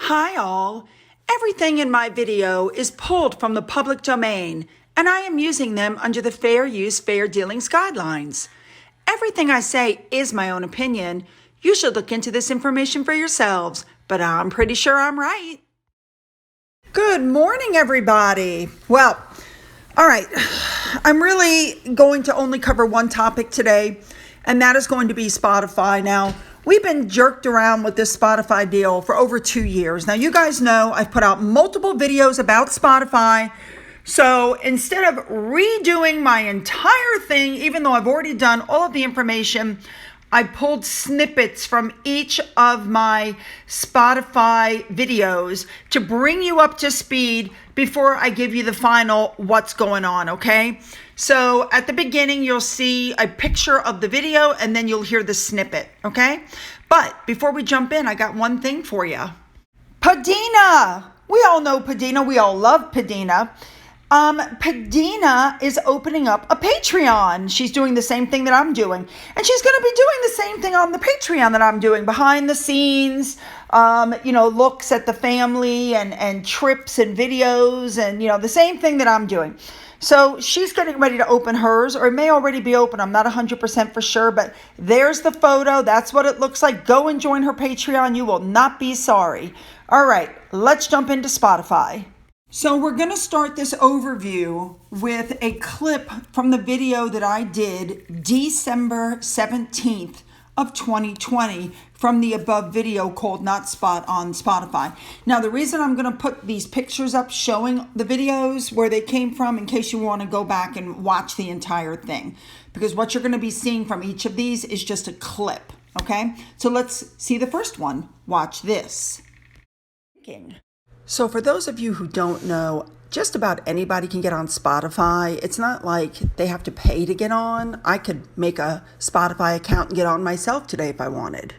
Hi all. Everything in my video is pulled from the public domain, and I am using them under the Fair Use, Fair Dealings guidelines. Everything I say is my own opinion. You should look into this information for yourselves, but I'm pretty sure I'm right. Good morning, everybody. Well, all right, I'm really going to only cover one topic today, and that is going to be Spotify. Now, we've been jerked around with this Spotify deal for over 2 years. Now, you guys know I've put out multiple videos about Spotify. So instead of redoing my entire thing, even though I've already done all of the information, I pulled snippets from each of my Spotify videos to bring you up to speed before I give you the final what's going on, okay? So at the beginning, you'll see a picture of the video and then you'll hear the snippet, okay? But before we jump in, I got one thing for you. Padina! We all know Padina. We all love Padina. Padina is opening up a Patreon. She's doing the same thing that I'm doing. And she's going to be doing the same thing on the Patreon that I'm doing. Behind the scenes, looks at the family and trips and videos and, the same thing that I'm doing. So she's getting ready to open hers, or it may already be open. I'm not 100% for sure, but there's the photo. That's what it looks like. Go and join her Patreon. You will not be sorry. All right, let's jump into Spotify. So we're going to start this overview with a clip from the video that I did December 17th of 2020 from the above video called Not Spot on Spotify. Now, the reason I'm going to put these pictures up showing the videos where they came from in case you want to go back and watch the entire thing, because what you're going to be seeing from each of these is just a clip, okay? So let's see the first one. Watch this. So for those of you who don't know, just about anybody can get on Spotify. It's not like they have to pay to get on. I could make a Spotify account and get on myself today if I wanted.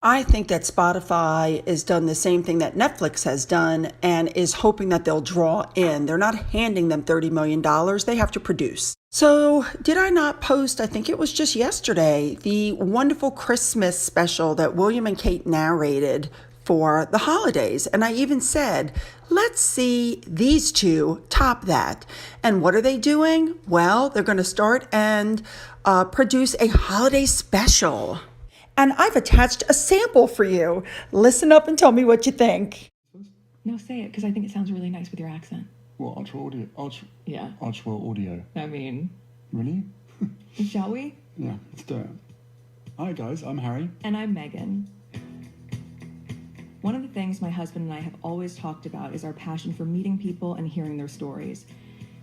I think that Spotify has done the same thing that Netflix has done and is hoping that they'll draw in. They're not handing them $30 million. They have to produce. So did I not post, I think it was just yesterday, the wonderful Christmas special that William and Kate narrated for the holidays. And I even said, let's see these two top that. And what are they doing? Well, they're going to start and produce a holiday special. And I've attached a sample for you. Listen up and tell me what you think. No, say it, because I think it sounds really nice with your accent. What, Archwell Audio? Yeah. Archwell Audio. I mean... Really? Shall we? Yeah, let's do it. Hi guys, I'm Harry. And I'm Megan. One of the things my husband and I have always talked about is our passion for meeting people and hearing their stories.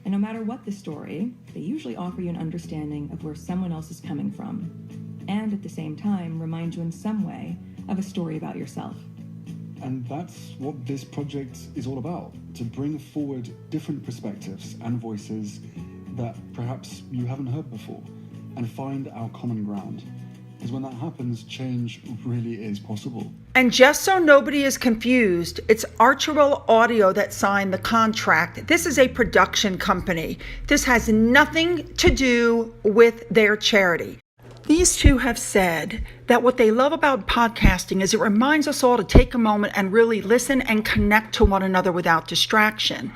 And no matter what the story, they usually offer you an understanding of where someone else is coming from. And at the same time, remind you in some way of a story about yourself. And that's what this project is all about, to bring forward different perspectives and voices that perhaps you haven't heard before, and find our common ground. Because when that happens, change really is possible. And just so nobody is confused, it's Archwell Audio that signed the contract. This is a production company. This has nothing to do with their charity. These two have said that what they love about podcasting is it reminds us all to take a moment and really listen and connect to one another without distraction.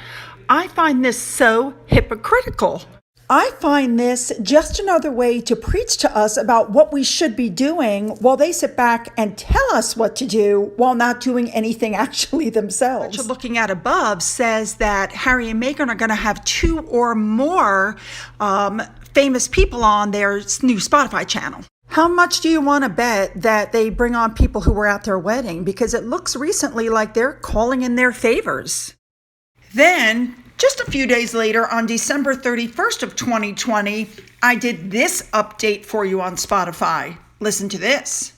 I find this so hypocritical. I find this just another way to preach to us about what we should be doing while they sit back and tell us what to do while not doing anything actually themselves. What you're looking at above says that Harry and Meghan are going to have 2 or more famous people on their new Spotify channel. How much do you want to bet that they bring on people who were at their wedding? Because it looks recently like they're calling in their favors. Then, just a few days later, on December 31st of 2020, I did this update for you on Spotify. Listen to this.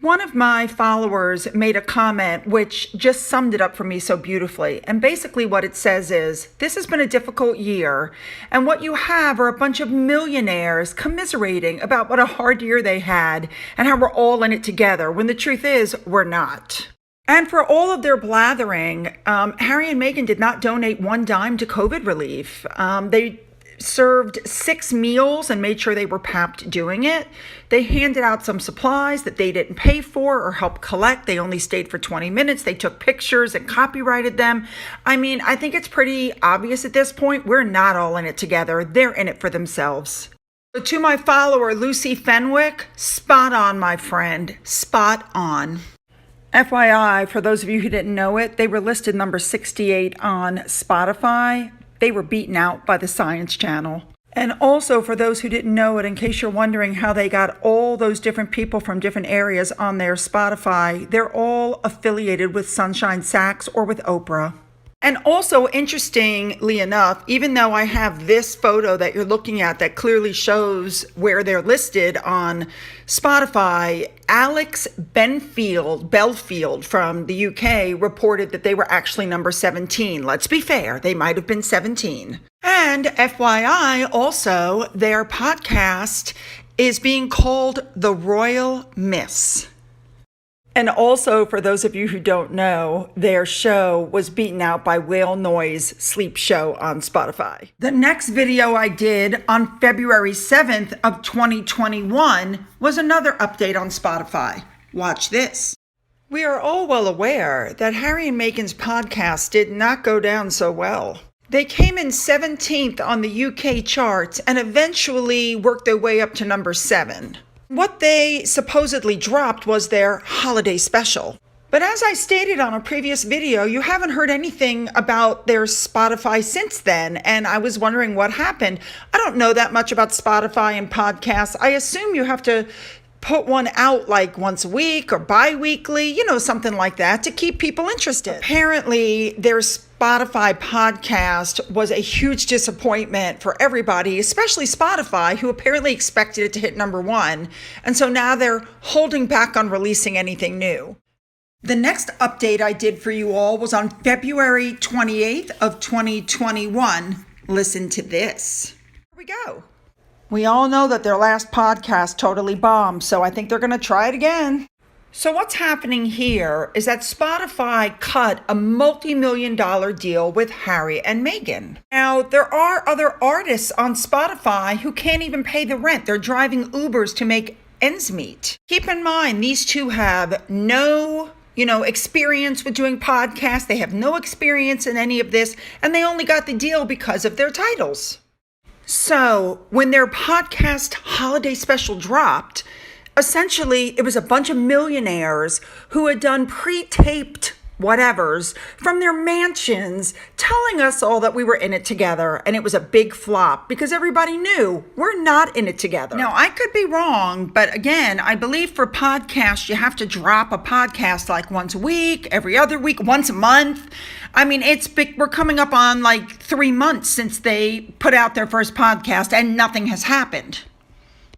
One of my followers made a comment which just summed it up for me so beautifully. And basically what it says is, this has been a difficult year, and what you have are a bunch of millionaires commiserating about what a hard year they had and how we're all in it together, when the truth is, we're not. And for all of their blathering, Harry and Meghan did not donate one dime to COVID relief. They served 6 meals and made sure they were packed doing it. They handed out some supplies that they didn't pay for or help collect. They only stayed for 20 minutes. They took pictures and copyrighted them. I mean, I think it's pretty obvious at this point, we're not all in it together. They're in it for themselves. So to my follower, Lucy Fenwick, spot on, my friend, spot on. FYI, for those of you who didn't know it, they were listed number 68 on Spotify. They were beaten out by the Science Channel. And also, for those who didn't know it, in case you're wondering how they got all those different people from different areas on their Spotify, they're all affiliated with Sunshine Sachs or with Oprah. And also, interestingly enough, even though I have this photo that you're looking at that clearly shows where they're listed on Spotify, Alex Belfield from the UK reported that they were actually number 17. Let's be fair, they might have been 17. And FYI, also, their podcast is being called The Royal Miss. And also, for those of you who don't know, their show was beaten out by Whale Noise Sleep Show on Spotify. The next video I did on February 7th of 2021 was another update on Spotify. Watch this. We are all well aware that Harry and Meghan's podcast did not go down so well. They came in 17th on the UK charts and eventually worked their way up to number 7. What they supposedly dropped was their holiday special. But as I stated on a previous video, you haven't heard anything about their Spotify since then, and I was wondering what happened. I don't know that much about Spotify and podcasts. I assume you have to put one out like once a week or bi-weekly, something like that to keep people interested. Apparently, their Spotify podcast was a huge disappointment for everybody, especially Spotify, who apparently expected it to hit number 1. And so now they're holding back on releasing anything new. The next update I did for you all was on February 28th of 2021. Listen to this. Here we go. We all know that their last podcast totally bombed, so I think they're going to try it again. So what's happening here is that Spotify cut a multi-million-dollar deal with Harry and Meghan. Now, there are other artists on Spotify who can't even pay the rent. They're driving Ubers to make ends meet. Keep in mind, these two have no experience with doing podcasts. They have no experience in any of this, and they only got the deal because of their titles. So when their podcast holiday special dropped, essentially it was a bunch of millionaires who had done pre-taped whatevers from their mansions telling us all that we were in it together, and it was a big flop because everybody knew we're not in it together. Now, I could be wrong, but again, I believe for podcasts you have to drop a podcast like once a week, every other week, once a month. I mean, it's big. We're coming up on like 3 months since they put out their first podcast and nothing has happened.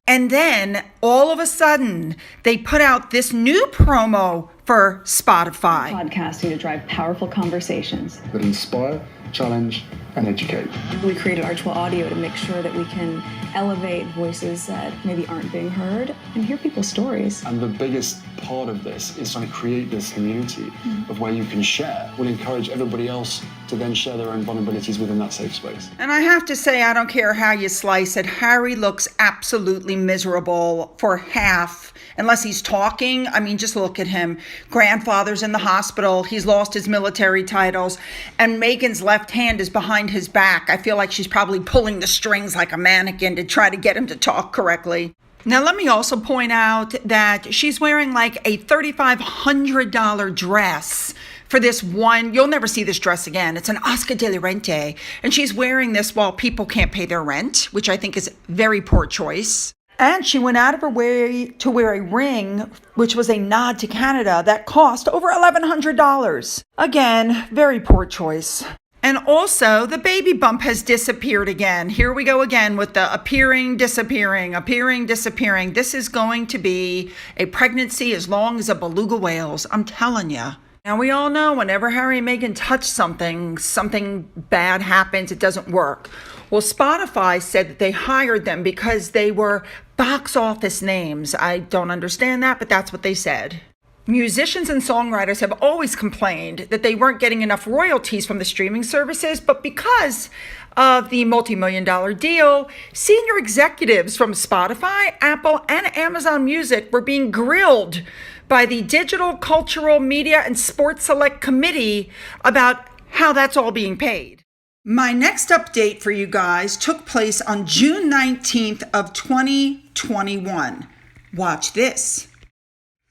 And then all of a sudden they put out this new promo for Spotify. Podcasting to drive powerful conversations that inspire, challenge, and educate. We created Archwell Audio to make sure that we can elevate voices that maybe aren't being heard and hear people's stories. And the biggest part of this is trying to create this community of where you can share. We'll encourage everybody else to then share their own vulnerabilities within that safe space. And I have to say, I don't care how you slice it, Harry looks absolutely miserable for half, unless he's talking. I mean, just look at him. Grandfather's in the hospital. He's lost his military titles. And Meghan's left hand is behind his back. I feel like she's probably pulling the strings like a mannequin to try to get him to talk correctly. Now, let me also point out that she's wearing like a $3,500 dress for this one. You'll never see this dress again. It's an Oscar de la Renta. And she's wearing this while people can't pay their rent, which I think is very poor choice. And she went out of her way to wear a ring, which was a nod to Canada, that cost over $1,100. Again, very poor choice. And also, the baby bump has disappeared again. Here we go again with the appearing, disappearing, appearing, disappearing. This is going to be a pregnancy as long as a beluga whale's, I'm telling you. Now, we all know whenever Harry and Meghan touch something bad happens, it doesn't work. Well, Spotify said that they hired them because they were box office names. I don't understand that, but that's what they said. Musicians and songwriters have always complained that they weren't getting enough royalties from the streaming services, but because of the multi-million-dollar deal, senior executives from Spotify, Apple, and Amazon Music were being grilled by the Digital, Cultural, Media, and Sports Select Committee about how that's all being paid. My next update for you guys took place on June 19th of 2021. Watch this.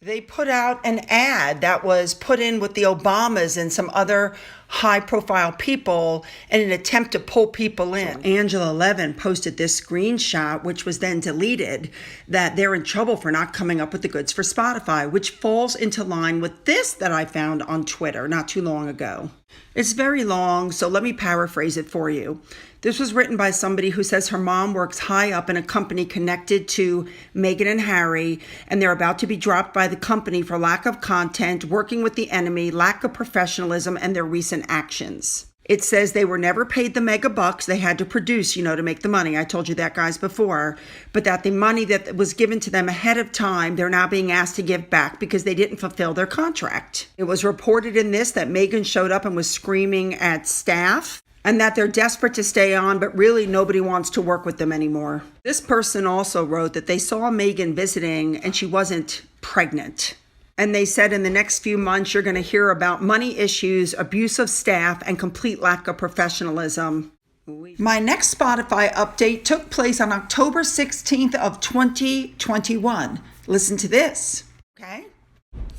They put out an ad that was put in with the Obamas and some other high-profile people in an attempt to pull people in. Angela Levin posted this screenshot, which was then deleted, that they're in trouble for not coming up with the goods for Spotify, which falls into line with this that I found on Twitter not too long ago. It's very long, so let me paraphrase it for you. This was written by somebody who says her mom works high up in a company connected to Meghan and Harry, and they're about to be dropped by the company for lack of content, working with the enemy, lack of professionalism, and their recent actions. It says they were never paid the mega bucks they had to produce, to make the money. I told you that, guys, before. But that the money that was given to them ahead of time, they're now being asked to give back because they didn't fulfill their contract. It was reported in this that Meghan showed up and was screaming at staff, and that they're desperate to stay on, but really nobody wants to work with them anymore. This person also wrote that they saw Meghan visiting and she wasn't pregnant. And they said in the next few months, you're going to hear about money issues, abuse of staff, and complete lack of professionalism. My next Spotify update took place on October 16th of 2021. Listen to this. Okay.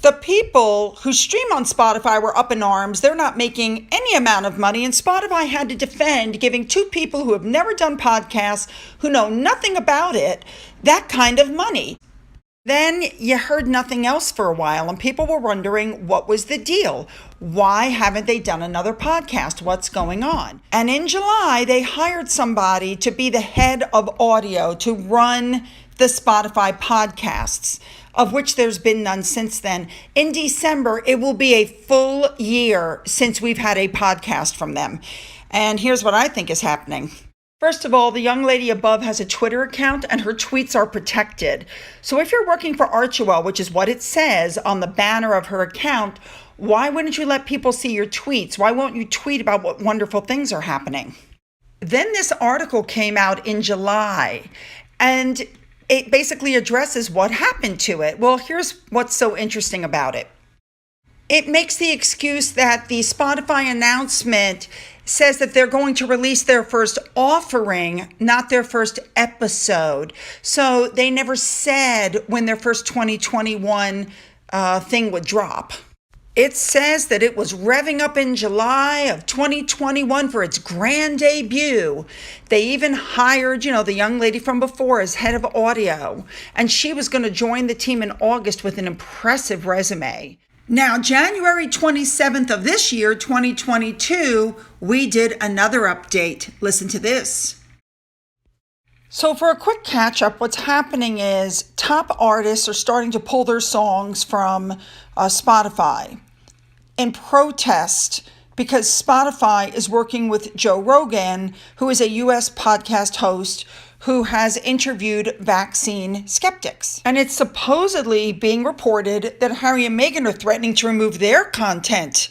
The people who stream on Spotify were up in arms. They're not making any amount of money, and Spotify had to defend giving two people who have never done podcasts, who know nothing about it, that kind of money. Then you heard nothing else for a while, and people were wondering what was the deal. Why haven't they done another podcast? What's going on? And in July, they hired somebody to be the head of audio to run the Spotify podcasts, of which there's been none since then. In December, it will be a full year since we've had a podcast from them. And here's what I think is happening. First of all, the young lady above has a Twitter account and her tweets are protected. So if you're working for Archewell, which is what it says on the banner of her account, why wouldn't you let people see your tweets? Why won't you tweet about what wonderful things are happening? Then this article came out in July, and it basically addresses what happened to it. Well, here's what's so interesting about it. It makes the excuse that the Spotify announcement says that they're going to release their first offering, not their first episode. So they never said when their first 2021 thing would drop. It says that it was revving up in July of 2021 for its grand debut. They even hired, the young lady from before as head of audio, and she was going to join the team in August with an impressive resume. Now, January 27th of this year, 2022, we did another update. Listen to this. So for a quick catch up, what's happening is top artists are starting to pull their songs from Spotify in protest because Spotify is working with Joe Rogan, who is a U.S. podcast host who has interviewed vaccine skeptics. And it's supposedly being reported that Harry and Meghan are threatening to remove their content.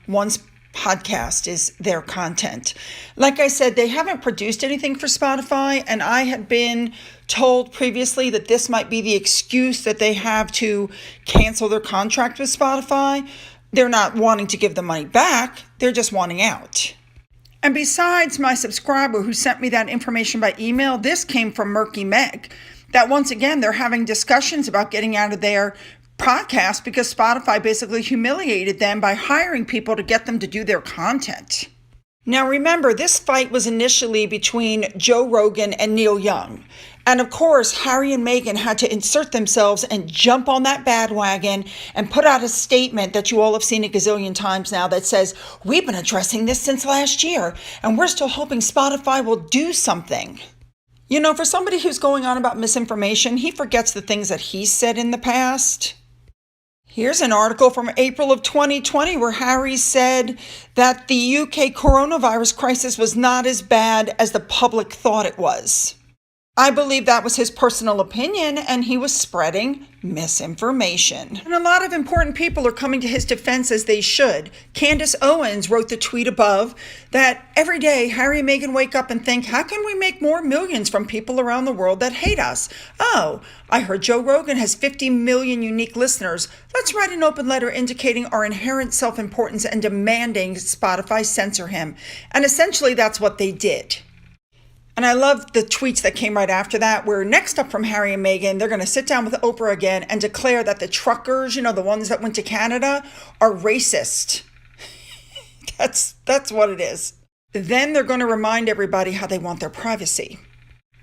One's podcast is their content. Like I said, they haven't produced anything for Spotify, and I had been told previously that this might be the excuse that they have to cancel their contract with Spotify. They're not wanting to give the money back, they're just wanting out. And besides my subscriber who sent me that information by email, this came from Murky Meg, that once again, they're having discussions about getting out of their podcast because Spotify basically humiliated them by hiring people to get them to do their content. Now remember, this fight was initially between Joe Rogan and Neil Young. And of course, Harry and Meghan had to insert themselves and jump on that bandwagon and put out a statement that you all have seen a gazillion times now that says, we've been addressing this since last year, and we're still hoping Spotify will do something. For somebody who's going on about misinformation, he forgets the things that he said in the past. Here's an article from April of 2020 where Harry said that the UK coronavirus crisis was not as bad as the public thought it was. I believe that was his personal opinion, and he was spreading misinformation. And a lot of important people are coming to his defense, as they should. Candace Owens wrote the tweet above that every day Harry and Meghan wake up and think, how can we make more millions from people around the world that hate us? Oh, I heard Joe Rogan has 50 million unique listeners. Let's write an open letter indicating our inherent self-importance and demanding Spotify censor him. And essentially that's what they did. And I love the tweets that came right after that, where next up from Harry and Meghan, they're going to sit down with Oprah again and declare that the truckers, the ones that went to Canada, are racist. That's what it is. Then they're going to remind everybody how they want their privacy.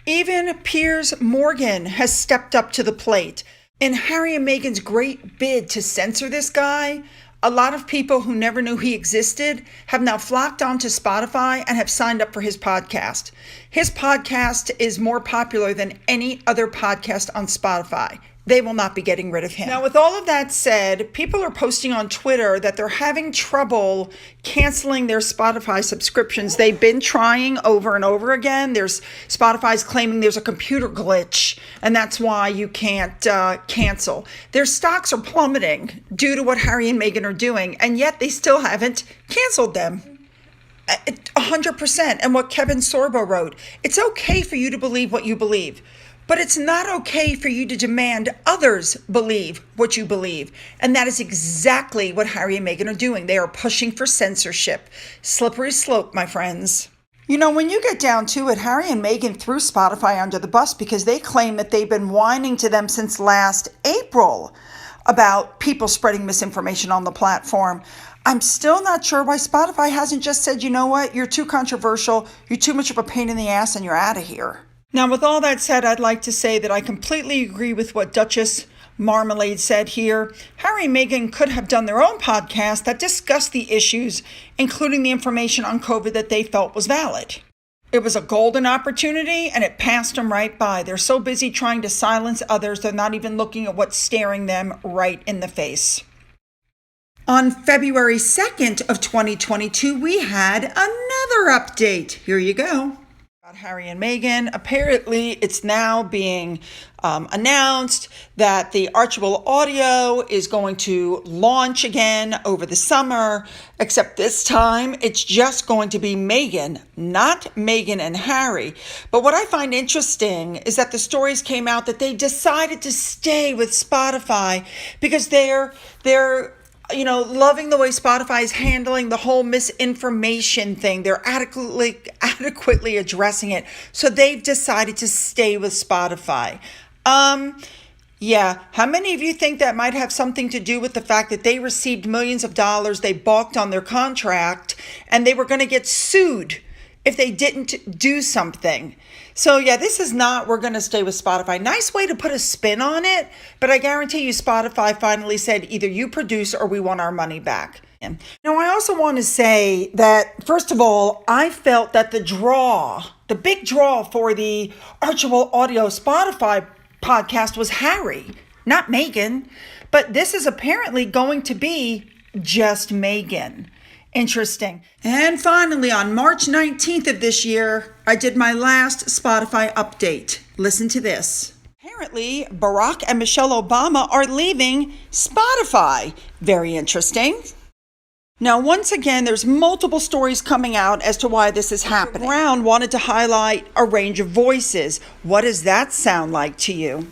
Even Piers Morgan has stepped up to the plate. In Harry and Meghan's great bid to censor this guy, a lot of people who never knew he existed have now flocked onto Spotify and have signed up for his podcast. His podcast is more popular than any other podcast on Spotify. They will not be getting rid of him. Now, with all of that said, people are posting on Twitter that they're having trouble canceling their Spotify subscriptions. They've been trying over and over again. Spotify's claiming there's a computer glitch, and that's why you can't cancel. Their stocks are plummeting due to what Harry and Meghan are doing, and yet they still haven't canceled them. 100%. And what Kevin Sorbo wrote, it's okay for you to believe what you believe. But it's not okay for you to demand others believe what you believe. And that is exactly what Harry and Meghan are doing. They are pushing for censorship. Slippery slope, my friends. When you get down to it, Harry and Meghan threw Spotify under the bus because they claim that they've been whining to them since last April about people spreading misinformation on the platform. I'm still not sure why Spotify hasn't just said, you know what, you're too controversial, you're too much of a pain in the ass, and you're out of here. Now, with all that said, I'd like to say that I completely agree with what Duchess Marmalade said here. Harry and Meghan could have done their own podcast that discussed the issues, including the information on COVID that they felt was valid. It was a golden opportunity, and it passed them right by. They're so busy trying to silence others, they're not even looking at what's staring them right in the face. On February 2nd of 2022, we had another update. Here you go. Harry and Meghan. Apparently, it's now being announced that the Archibald audio is going to launch again over the summer, except this time it's just going to be Meghan, not Meghan and Harry. But what I find interesting is that the stories came out that they decided to stay with Spotify because they're loving the way Spotify is handling the whole misinformation thing. They're adequately addressing it. So they've decided to stay with Spotify. Yeah. How many of you think that might have something to do with the fact that they received millions of dollars, they balked on their contract, and they were going to get sued if they didn't do something? So yeah, this is not, we're going to stay with Spotify. Nice way to put a spin on it, but I guarantee you Spotify finally said either you produce or we want our money back. Now, I also want to say that, first of all, I felt that the big draw for the Archibald Audio Spotify podcast was Harry, not Meghan. But this is apparently going to be just Meghan. Interesting. And finally, on March 19th of this year, I did my last Spotify update. Listen to this. Apparently, Barack and Michelle Obama are leaving Spotify. Very interesting. Now, once again, there's multiple stories coming out as to why this is happening. Brown wanted to highlight a range of voices. What does that sound like to you?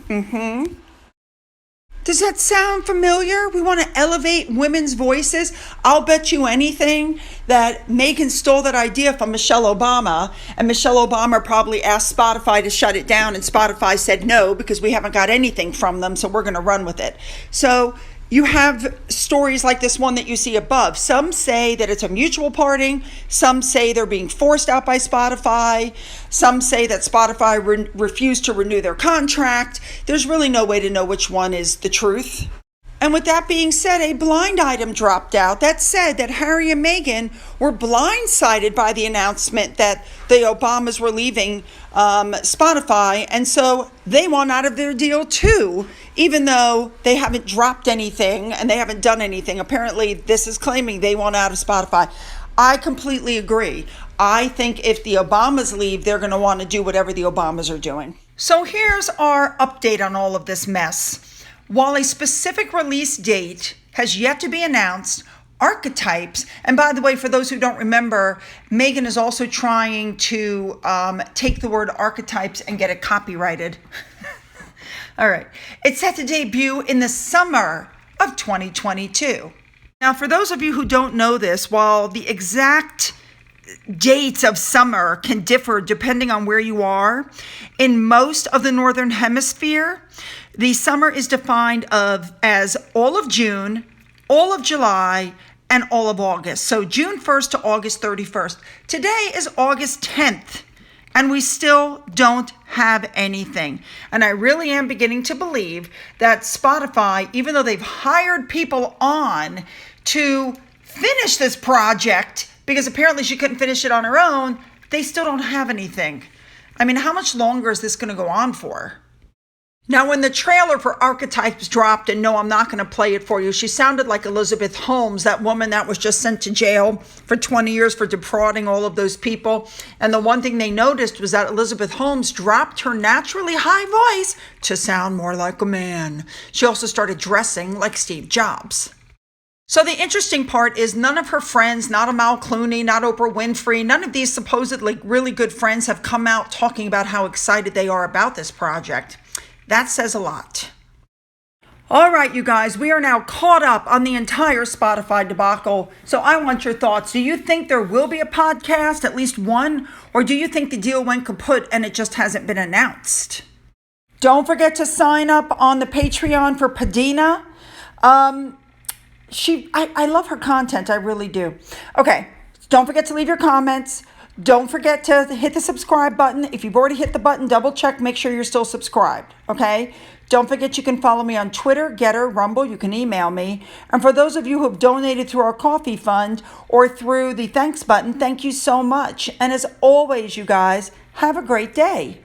Does that sound familiar? We want to elevate women's voices. I'll bet you anything that Meghan stole that idea from Michelle Obama, and Michelle Obama probably asked Spotify to shut it down, and Spotify said no because we haven't got anything from them, so we're going to run with it. So you have stories like this one that you see above. Some say that it's a mutual parting. Some say they're being forced out by Spotify. Some say that Spotify refused to renew their contract. There's really no way to know which one is the truth. And with that being said, a blind item dropped out that said that Harry and Meghan were blindsided by the announcement that the Obamas were leaving Spotify, and so they want out of their deal too, even though they haven't dropped anything and they haven't done anything. Apparently, this is claiming they want out of Spotify. I completely agree. I think if the Obamas leave, they're going to want to do whatever the Obamas are doing. So here's our update on all of this mess. While a specific release date has yet to be announced, archetypes, and by the way, for those who don't remember, Megan is also trying to take the word archetypes and get it copyrighted. All right. It's set to debut in the summer of 2022. Now, for those of you who don't know this, while the exact dates of summer can differ depending on where you are, in most of the Northern Hemisphere, the summer is defined as all of June, all of July, and all of August. So June 1st to August 31st. Today is August 10th, and we still don't have anything. And I really am beginning to believe that Spotify, even though they've hired people on to finish this project, because apparently she couldn't finish it on her own, they still don't have anything. I mean, how much longer is this going to go on for? Now, when the trailer for Archetypes dropped, and no, I'm not going to play it for you, she sounded like Elizabeth Holmes, that woman that was just sent to jail for 20 years for defrauding all of those people. And the one thing they noticed was that Elizabeth Holmes dropped her naturally high voice to sound more like a man. She also started dressing like Steve Jobs. So the interesting part is none of her friends, not Amal Clooney, not Oprah Winfrey, none of these supposedly really good friends have come out talking about how excited they are about this project. That says a lot. All right, you guys, we are now caught up on the entire Spotify debacle. So I want your thoughts. Do you think there will be a podcast, at least one? Or do you think the deal went kaput and it just hasn't been announced? Don't forget to sign up on the Patreon for Padina. I love her content. I really do. Okay. Don't forget to leave your comments. Don't forget to hit the subscribe button. If you've already hit the button, double check, make sure you're still subscribed, okay? Don't forget you can follow me on Twitter, Getter, Rumble. You can email me. And for those of you who have donated through our coffee fund or through the thanks button, thank you so much. And as always, you guys, have a great day.